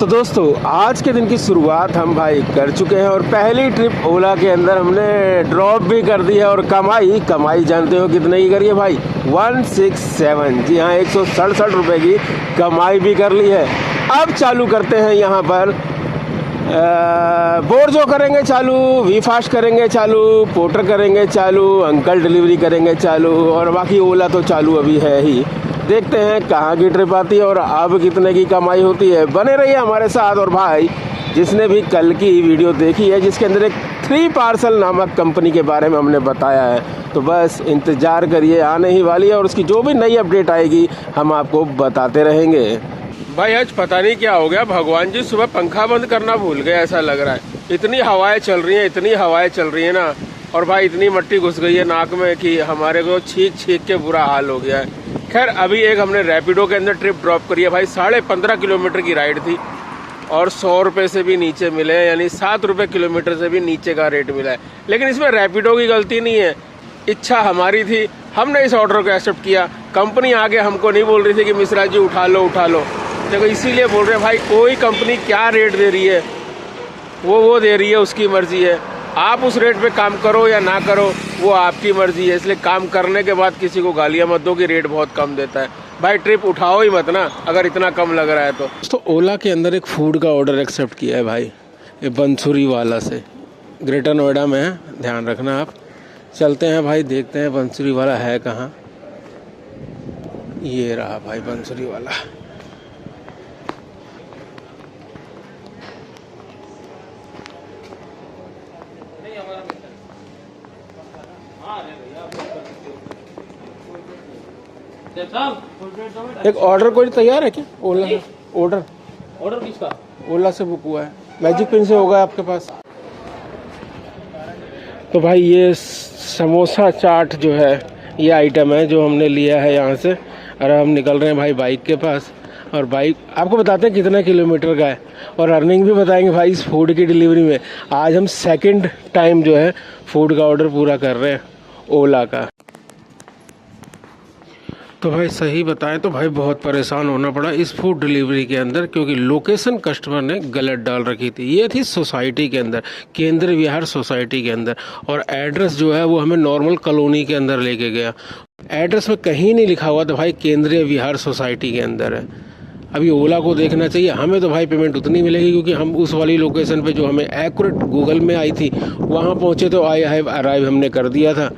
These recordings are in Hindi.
तो दोस्तों आज के दिन की शुरुआत हम भाई कर चुके हैं और पहली ट्रिप ओला के अंदर हमने ड्रॉप भी कर दी है और कमाई जानते हो कितने की करी है भाई 167। जी हाँ, 167 रुपये की कमाई भी कर ली है। अब चालू करते हैं यहाँ पर बोर्ड जो करेंगे चालू, वी फास्ट करेंगे चालू, पोर्टर करेंगे चालू, अंकल डिलीवरी करेंगे चालू और बाकी ओला तो चालू अभी है ही। देखते हैं कहाँ की ट्रिप आती है और अब कितने की कमाई होती है। बने रहिए हमारे साथ। और भाई जिसने भी कल की वीडियो देखी है जिसके अंदर एक 3 पार्सल नामक कंपनी के बारे में हमने बताया है, तो बस इंतज़ार करिए, आने ही वाली है और उसकी जो भी नई अपडेट आएगी हम आपको बताते रहेंगे। भाई आज पता नहीं क्या हो गया, भगवान जी सुबह पंखा बंद करना भूल गए ऐसा लग रहा है। इतनी हवाएं चल रही हैं ना, और भाई इतनी मट्टी घुस गई है नाक में कि हमारे को छींक के बुरा हाल हो गया है। खैर अभी एक हमने रैपिडो के अंदर ट्रिप ड्रॉप करी है भाई। 15.5 किलोमीटर की राइड थी और 100 रुपये से भी नीचे मिले, यानी 7 रुपये किलोमीटर से भी नीचे का रेट मिला है। लेकिन इसमें रैपिडो की गलती नहीं है, इच्छा हमारी थी, हमने इस ऑर्डर को एक्सेप्ट किया। कंपनी आगे हमको नहीं बोल रही थी कि मिश्रा जी उठा लो। देखो इसीलिए बोल रहे हैं भाई, कोई कंपनी क्या रेट दे रही है वो दे रही है, उसकी मर्जी है। आप उस रेट पे काम करो या ना करो वो आपकी मर्जी है। इसलिए काम करने के बाद किसी को गालियाँ मत दो कि रेट बहुत कम देता है। भाई ट्रिप उठाओ ही मत ना अगर इतना कम लग रहा है तो ओला के अंदर एक फूड का ऑर्डर एक्सेप्ट किया है भाई, ये बंसुरी वाला से, ग्रेटर नोएडा में है, ध्यान रखना आप। चलते हैं भाई, देखते हैं बंसुरी वाला है कहाँ। ये रहा भाई बंसुरी वाला। एक ऑर्डर कोई तैयार है क्या ओला से? ऑर्डर किसका? ओला से बुक हुआ है, मैजिक पिन से होगा आपके पास। तो भाई ये समोसा चाट जो है ये आइटम है जो हमने लिया है यहाँ से, और हम निकल रहे हैं भाई बाइक के पास। और बाइक आपको बताते हैं कितना किलोमीटर का है और अर्निंग भी बताएंगे भाई इस फूड की डिलीवरी में। आज हम सेकंड टाइम जो है फूड का ऑर्डर पूरा कर रहे हैं ओला का। तो भाई सही बताएं तो भाई बहुत परेशान होना पड़ा इस फूड डिलीवरी के अंदर, क्योंकि लोकेशन कस्टमर ने गलत डाल रखी थी। ये थी सोसाइटी के अंदर, केंद्र विहार सोसाइटी के अंदर, और एड्रेस जो है वो हमें नॉर्मल कॉलोनी के अंदर लेके गया। एड्रेस में कहीं नहीं लिखा हुआ था भाई केंद्रीय विहार सोसाइटी के अंदर है। अभी ओला को देखना चाहिए, हमें तो भाई पेमेंट उतनी मिलेगी क्योंकि हम उस वाली लोकेशन पे जो हमें एक्यूरेट गूगल में आई थी वहाँ पहुँचे, तो आई हैव अराइव हमने कर दिया था।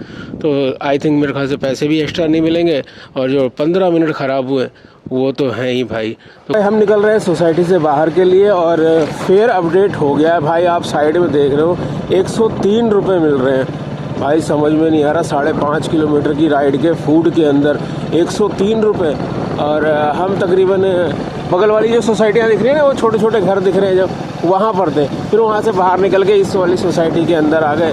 तो आई थिंक मेरे ख्याल से पैसे भी एक्स्ट्रा नहीं मिलेंगे, और जो 15 मिनट ख़राब हुए वो तो हैं ही भाई। तो हम निकल रहे हैं सोसाइटी से बाहर के लिए और फेयर अपडेट हो गया है भाई। आप साइड में देख रहे हो 103 रुपये मिल रहे हैं भाई। समझ में नहीं आ रहा, 5.5 किलोमीटर की राइड के फूड के अंदर 103 रुपये। और हम तकरीबन बगल वाली जो सोसाइटियाँ दिख रही है ना, वो छोटे छोटे घर दिख रहे हैं जब, वहाँ पर थे। फिर वहाँ से बाहर निकल के इस वाली सोसाइटी के अंदर आ गए।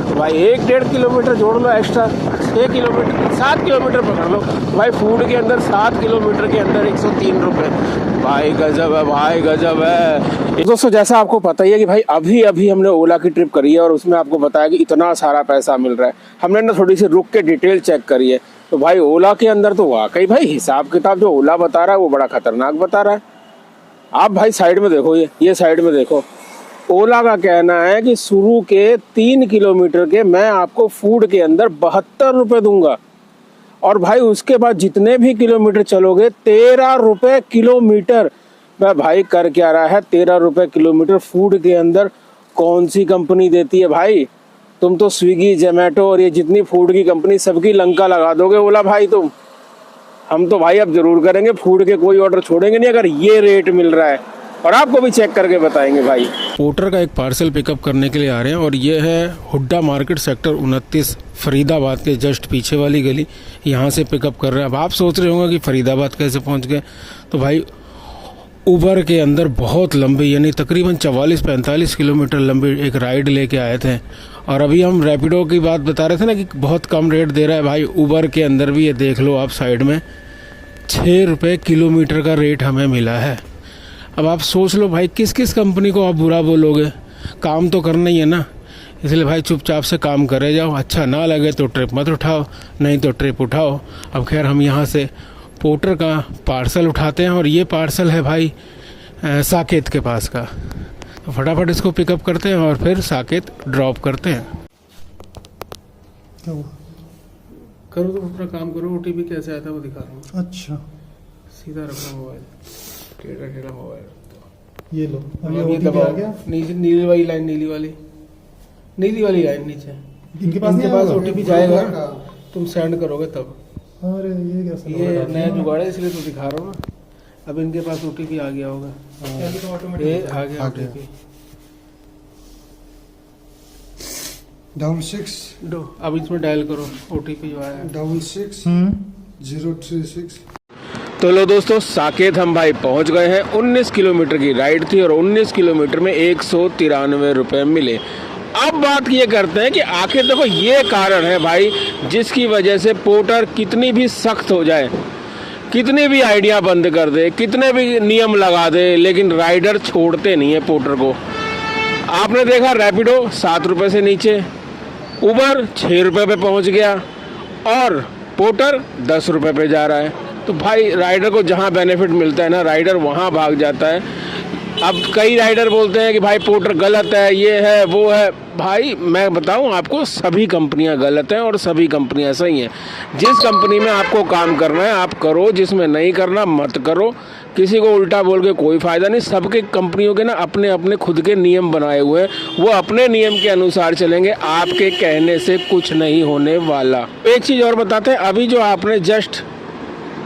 तो भाई 1-1.5 किलोमीटर जोड़ लो एक्स्ट्रा, 6 किलोमीटर, 7 किलोमीटर पकड़ लो भाई। फूड के अंदर 7 किलोमीटर के अंदर 103 रुपये भाई, गजब है भाई, गजब है। दोस्तों जैसा आपको पता ही है कि भाई अभी हमने ओला की ट्रिप करी है और उसमें आपको बताया कि इतना सारा पैसा मिल रहा है। हमने ना थोड़ी सी रुक के डिटेल चेक करी है, तो भाई ओला के अंदर तो वाकई भाई हिसाब किताब जो ओला बता रहा है वो बड़ा खतरनाक बता रहा है। आप भाई साइड में देखो, ये साइड में देखो, ओला का कहना है कि शुरू के 3 किलोमीटर के मैं आपको फूड के अंदर 72 रुपये दूंगा, और भाई उसके बाद जितने भी किलोमीटर चलोगे 13 रुपये किलोमीटर। भाई कर क्या रहा है 13 रुपये किलोमीटर फूड के अंदर? कौन सी कंपनी देती है भाई? तुम तो स्विगी, जोमेटो और ये जितनी फूड की कंपनी सबकी लंका लगा दोगे ओला भाई तुम। हम तो भाई अब जरूर करेंगे, फूड के कोई ऑर्डर छोड़ेंगे नहीं अगर ये रेट मिल रहा है, और आपको भी चेक करके बताएंगे भाई। पोर्टर का एक पार्सल पिकअप करने के लिए आ रहे हैं, और ये है हुड्डा मार्केट सेक्टर 29 फरीदाबाद के जस्ट पीछे वाली गली, यहाँ से पिकअप कर रहे हैं। अब आप सोच रहे होंगे कि फरीदाबाद कैसे पहुँच गए, तो भाई उबर के अंदर बहुत लंबी, यानी तकरीबन 44-45 किलोमीटर लंबी एक राइड लेके आए थे। और अभी हम रैपिडो की बात बता रहे थे ना कि बहुत कम रेट दे रहा है, भाई उबर के अंदर भी ये देख लो आप साइड में 6 रुपये किलोमीटर का रेट हमें मिला है। अब आप सोच लो भाई किस किस कंपनी को आप बुरा बोलोगे, काम तो करना ही है ना। इसलिए भाई चुपचाप से काम करे जाओ, अच्छा ना लगे तो ट्रिप मत उठाओ, नहीं तो ट्रिप उठाओ। अब खैर हम यहाँ से पोर्टर का पार्सल उठाते हैं, और ये पार्सल है भाई साकेत के पास का। तो फटाफट इसको पिकअप करते हैं और फिर साकेत ड्रॉप करते हैं। क्या हुआ? करो तो अपना काम करो, ओटीपी कैसे आता है वो दिखा रहा हूँ। अच्छा सीधा रखो मोबाइल, टेढ़ा टेढ़ा मोबाइल। ये लो, अभी OTP आ गया। नीली वाली लाइन, नीली वाली लाइन नीचे। इनके पास ओटीपी जाएगा, तुम सेंड करोगे तब। अरे ये कैसे? ये नया जुगाड़ है इसलिए तो दिखा रहा हूँ ना। अब इनके पास ओटीपी आ गया होगा। ये आ गया ओटीपी। 66 अब इसमें डायल करो ओटीपी जो आया। 66 036। तो लो दोस्तों, साकेत हम भाई पहुंच गए हैं। 19 किलोमीटर की राइड थी और 19 किलोमीटर में 193 रुपए मिले। अब बात ये करते हैं कि आखिर देखो ये कारण है भाई जिसकी वजह से पोर्टर कितनी भी सख्त हो जाए, कितनी भी आइडिया बंद कर दे, कितने भी नियम लगा दे, लेकिन राइडर छोड़ते नहीं है पोर्टर को। आपने देखा रैपिडो 7 रुपए से नीचे, उबर 6 रुपए पे पहुंच गया और पोर्टर 10 रुपए पे जा रहा है। तो भाई राइडर को जहां बेनिफिट मिलता है ना, राइडर वहां भाग जाता है। अब कई राइडर बोलते हैं कि भाई पोर्टर गलत है, ये है वो है। भाई मैं बताऊं आपको, सभी कंपनियां गलत हैं और सभी कंपनियां सही हैं। जिस कंपनी में आपको काम करना है आप करो, जिसमें नहीं करना मत करो। किसी को उल्टा बोल के कोई फायदा नहीं। सबके कंपनियों के ना अपने अपने खुद के नियम बनाए हुए हैं, वो अपने नियम के अनुसार चलेंगे। आपके कहने से कुछ नहीं होने वाला। एक चीज़ और बताते हैं, अभी जो आपने जस्ट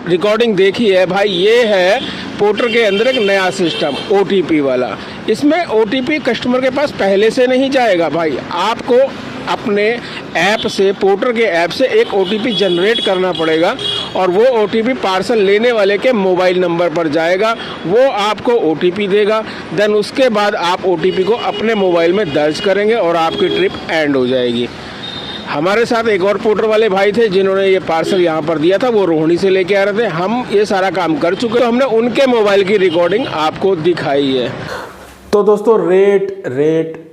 रिकॉर्डिंग देखी है भाई, ये है पोर्टर के अंदर एक नया सिस्टम ओटीपी वाला। इसमें ओटीपी कस्टमर के पास पहले से नहीं जाएगा भाई, आपको अपने ऐप से, पोर्टर के ऐप से एक ओटीपी जनरेट करना पड़ेगा और वो ओटीपी पार्सल लेने वाले के मोबाइल नंबर पर जाएगा। वो आपको ओटीपी देगा, देन उसके बाद आप ओटीपी को अपने मोबाइल में दर्ज करेंगे और आपकी ट्रिप एंड हो जाएगी। हमारे साथ एक और पोर्टर वाले भाई थे जिन्होंने ये पार्सल यहाँ पर दिया था, वो रोहिणी से लेके आ रहे थे। हम ये सारा काम कर चुके, तो हमने उनके मोबाइल की रिकॉर्डिंग आपको दिखाई है। तो दोस्तों रेट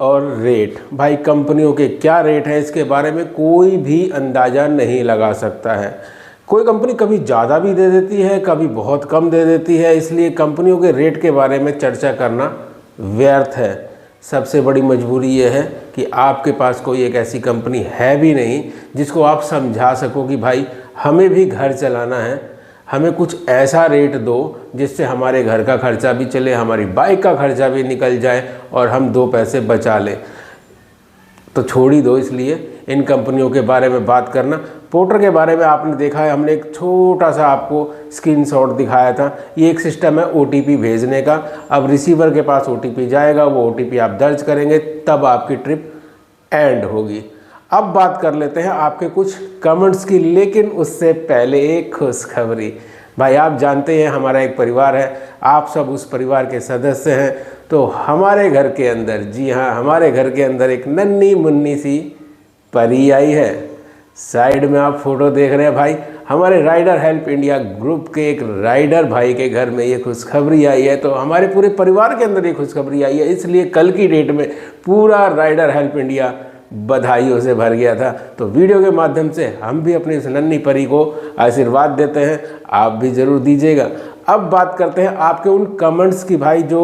भाई, कंपनियों के क्या रेट है इसके बारे में कोई भी अंदाज़ा नहीं लगा सकता है। कोई कंपनी कभी ज़्यादा भी दे देती है, कभी बहुत कम दे देती है, इसलिए कंपनियों के रेट के बारे में चर्चा करना व्यर्थ है। सबसे बड़ी मजबूरी ये है कि आपके पास कोई एक ऐसी कंपनी है भी नहीं जिसको आप समझा सको कि भाई हमें भी घर चलाना है, हमें कुछ ऐसा रेट दो जिससे हमारे घर का खर्चा भी चले, हमारी बाइक का खर्चा भी निकल जाए और हम 2 पैसे बचा लें। तो छोड़ ही दो इसलिए इन कंपनियों के बारे में बात करना। पोर्टर के बारे में आपने देखा है, हमने एक छोटा सा आपको स्क्रीनशॉट दिखाया था। ये एक सिस्टम है ओटीपी भेजने का। अब रिसीवर के पास ओटीपी जाएगा, वो ओटीपी आप दर्ज करेंगे, तब आपकी ट्रिप एंड होगी। अब बात कर लेते हैं आपके कुछ कमेंट्स की, लेकिन उससे पहले एक खुशखबरी। भाई आप जानते हैं हमारा एक परिवार है, आप सब उस परिवार के सदस्य हैं। तो हमारे घर के अंदर, जी हाँ, हमारे घर के अंदर एक नन्ही मुन्नी सी परी आई है। साइड में आप फोटो देख रहे हैं भाई, हमारे राइडर हेल्प इंडिया ग्रुप के एक राइडर भाई के घर में ये खुशखबरी आई है। तो हमारे पूरे परिवार के अंदर ये खुशखबरी आई है, इसलिए कल की डेट में पूरा राइडर हेल्प इंडिया बधाइयों से भर गया था। तो वीडियो के माध्यम से हम भी अपनी इस नन्ही परी को आशीर्वाद देते हैं, आप भी ज़रूर दीजिएगा। अब बात करते हैं आपके उन कमेंट्स की भाई जो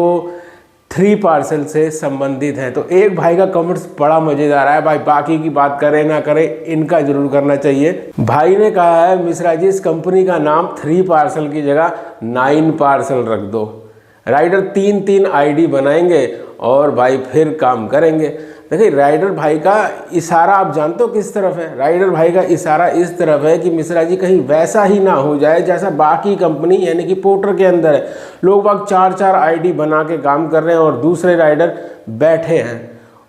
3 पार्सल से संबंधित हैं। तो एक भाई का कमेंट्स बड़ा मज़ेदार है भाई, बाकी की बात करें ना करें, इनका जरूर करना चाहिए। भाई ने कहा है, मिश्रा जी इस कंपनी का नाम 3 पार्सल की जगह 9 पार्सल रख दो। राइडर 3-3 आईडी बनाएंगे और भाई फिर काम करेंगे। देखिए राइडर भाई का इशारा आप जानते हो किस तरफ है? राइडर भाई का इशारा इस तरफ है कि मिश्रा जी कहीं वैसा ही ना हो जाए जैसा बाकी कंपनी यानी कि पोर्टर के अंदर है। लोग बाग 4-4 आईडी बना के काम कर रहे हैं और दूसरे राइडर बैठे हैं,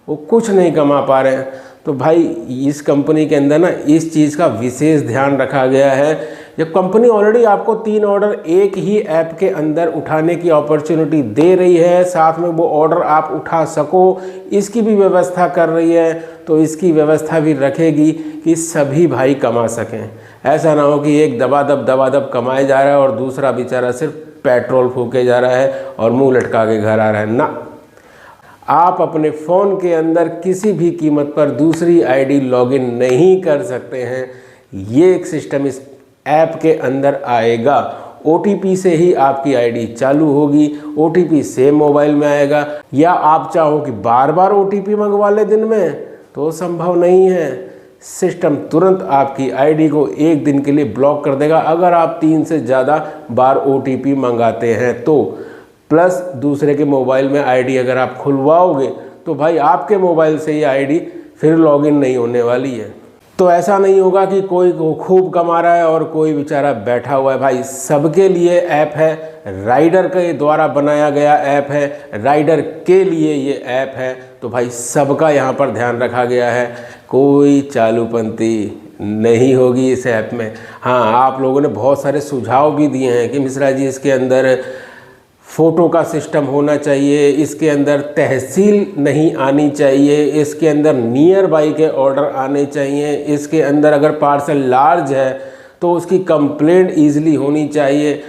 वो कुछ नहीं कमा पा रहे हैं। तो भाई इस कंपनी के अंदर ना इस चीज़ का विशेष ध्यान रखा गया है। जब कंपनी ऑलरेडी आपको 3 ऑर्डर एक ही ऐप के अंदर उठाने की अपॉर्चुनिटी दे रही है, साथ में वो ऑर्डर आप उठा सको इसकी भी व्यवस्था कर रही है, तो इसकी व्यवस्था भी रखेगी कि सभी भाई कमा सकें। ऐसा ना हो कि एक दबादब कमाए जा रहा है और दूसरा बेचारा सिर्फ पेट्रोल फूके जा रहा है और मुंह लटका के घर आ रहा है ना। आप अपने फ़ोन के अंदर किसी भी कीमत पर दूसरी आईडी लॉगिन नहीं कर सकते हैं। ये एक सिस्टम इस ऐप के अंदर आएगा। OTP से ही आपकी आईडी चालू होगी, OTP सेम मोबाइल में आएगा। या आप चाहो कि बार बार OTP मंगवा ले दिन में, तो संभव नहीं है। सिस्टम तुरंत आपकी आईडी को एक दिन के लिए ब्लॉक कर देगा अगर आप 3 से ज़्यादा बार OTP मंगाते हैं तो। प्लस दूसरे के मोबाइल में आईडी अगर आप खुलवाओगे तो भाई आपके मोबाइल से ये आईडी फिर लॉगिन नहीं होने वाली है। तो ऐसा नहीं होगा कि कोई खूब कमा रहा है और कोई बेचारा बैठा हुआ है। भाई सबके लिए ऐप है, राइडर के द्वारा बनाया गया ऐप है, राइडर के लिए ये ऐप है। तो भाई सबका यहाँ पर ध्यान रखा गया है, कोई चालूपंथी नहीं होगी इस ऐप में। हाँ, आप लोगों ने बहुत सारे सुझाव भी दिए हैं कि मिश्रा जी इसके अंदर फ़ोटो का सिस्टम होना चाहिए, इसके अंदर तहसील नहीं आनी चाहिए, इसके अंदर नियर बाई के ऑर्डर आने चाहिए, इसके अंदर अगर पार्सल लार्ज है तो उसकी कंप्लेंट ईजिली होनी चाहिए।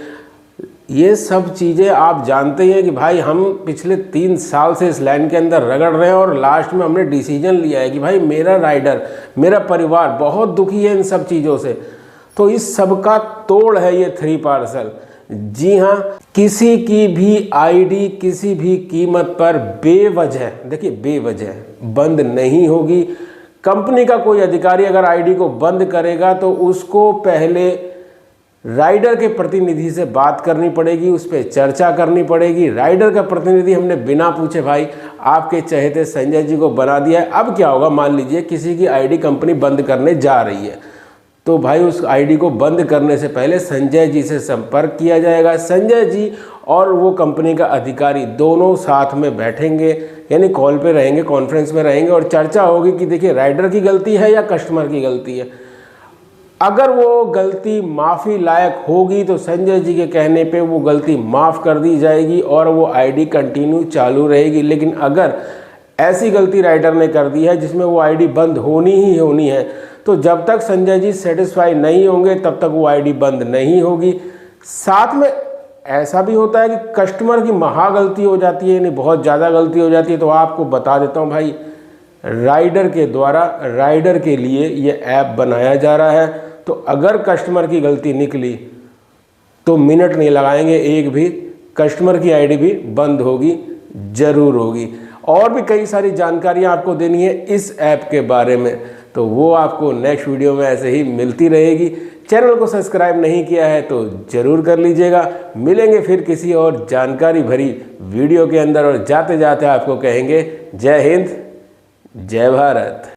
ये सब चीज़ें आप जानते हैं कि भाई हम पिछले 3 साल से इस लाइन के अंदर रगड़ रहे हैं और लास्ट में हमने डिसीजन लिया है कि भाई मेरा राइडर, मेरा परिवार बहुत दुखी है इन सब चीज़ों से। तो इस सब का तोड़ है ये 3 पार्सल। जी हाँ, किसी की भी आईडी किसी भी कीमत पर बेवजह, देखिए बेवजह बंद नहीं होगी। कंपनी का कोई अधिकारी अगर आईडी को बंद करेगा तो उसको पहले राइडर के प्रतिनिधि से बात करनी पड़ेगी, उस पर चर्चा करनी पड़ेगी। राइडर का प्रतिनिधि हमने बिना पूछे भाई आपके चहेते संजय जी को बना दिया है। अब क्या होगा, मान लीजिए किसी की आईडी कंपनी बंद करने जा रही है, तो भाई उस आईडी को बंद करने से पहले संजय जी से संपर्क किया जाएगा। संजय जी और वो कंपनी का अधिकारी दोनों साथ में बैठेंगे, यानी कॉल पे रहेंगे, कॉन्फ्रेंस में रहेंगे और चर्चा होगी कि देखिए राइडर की गलती है या कस्टमर की गलती है। अगर वो गलती माफ़ी लायक होगी तो संजय जी के कहने पे वो गलती माफ़ कर दी जाएगी और वो आईडी कंटिन्यू चालू रहेगी। लेकिन अगर ऐसी गलती राइडर ने कर दी है जिसमें वो आईडी बंद होनी ही होनी है, तो जब तक संजय जी सेटिस्फाई नहीं होंगे तब तक वो आईडी बंद नहीं होगी। साथ में ऐसा भी होता है कि कस्टमर की महा गलती हो जाती है, यानी बहुत ज़्यादा गलती हो जाती है। तो आपको बता देता हूँ भाई, राइडर के द्वारा राइडर के लिए ये ऐप बनाया जा रहा है। तो अगर कस्टमर की गलती निकली तो मिनट नहीं लगाएंगे एक भी, कस्टमर की आईडी भी बंद होगी, ज़रूर होगी। और भी कई सारी जानकारियाँ आपको देनी है इस ऐप के बारे में, तो वो आपको नेक्स्ट वीडियो में ऐसे ही मिलती रहेगी। चैनल को सब्सक्राइब नहीं किया है तो ज़रूर कर लीजिएगा। मिलेंगे फिर किसी और जानकारी भरी वीडियो के अंदर, और जाते जाते आपको कहेंगे जय हिंद, जय भारत।